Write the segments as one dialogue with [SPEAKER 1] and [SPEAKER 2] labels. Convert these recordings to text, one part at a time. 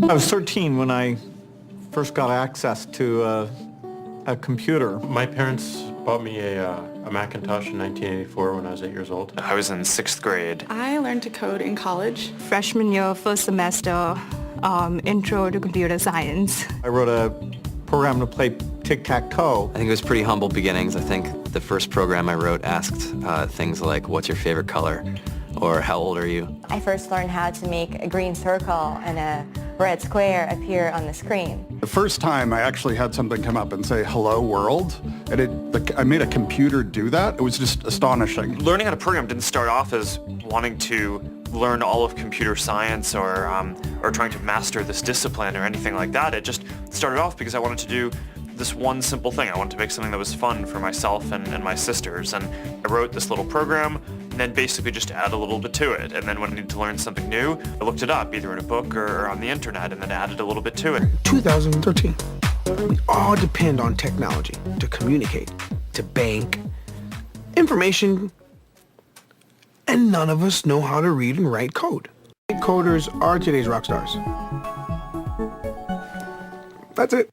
[SPEAKER 1] I was 13 when I first got access to a computer.
[SPEAKER 2] My parents bought me a Macintosh in 1984 when I was 8 years old.
[SPEAKER 3] I was in 6th grade.
[SPEAKER 4] I learned to code in college.
[SPEAKER 5] Freshman year, first semester, intro to computer science.
[SPEAKER 1] I wrote a program to play tic-tac-toe.
[SPEAKER 3] I think it was pretty humble beginnings. I think the first program I wrote asked things like, what's your favorite color? Or how old are you?
[SPEAKER 6] I first learned how to make a green circle and a red square appear on the screen.
[SPEAKER 7] The first time I actually had something come up and say, hello world, and I made a computer do that. It was just astonishing.
[SPEAKER 8] Learning how to program didn't start off as wanting to learn all of computer science or trying to master this discipline or anything like that. It just started off because I wanted to do this one simple thing. I wanted to make something that was fun for myself and my sisters. And I wrote this little program and then basically just add a little bit to it. And then when I needed to learn something new, I looked it up either in a book or on the internet and then added a little bit to it.
[SPEAKER 9] 2013. We all depend on technology to communicate, to bank, information, and none of us know how to read and write code. Coders are today's rock stars. That's it.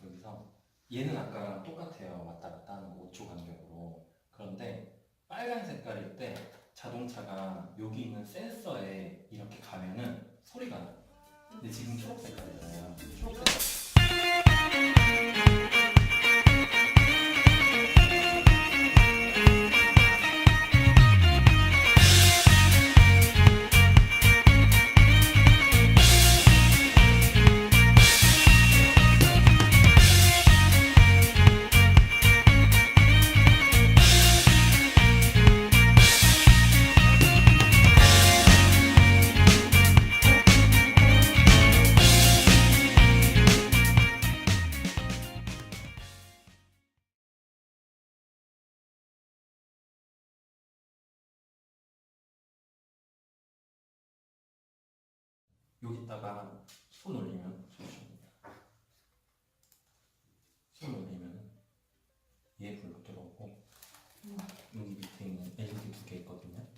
[SPEAKER 10] 여기서 얘는 아까랑 똑같아요. 왔다 갔다 하는 거 5초 간격으로. 그런데 빨간 색깔일 때 자동차가 여기 있는 센서에 이렇게 가면은 소리가 나요. 근데 지금 초록 색깔이잖아요. 초록 색깔. 여기다가 손 올리면 손 올리면 얘 불로 들어오고 여기 밑에 있는 LED 2개 있거든요.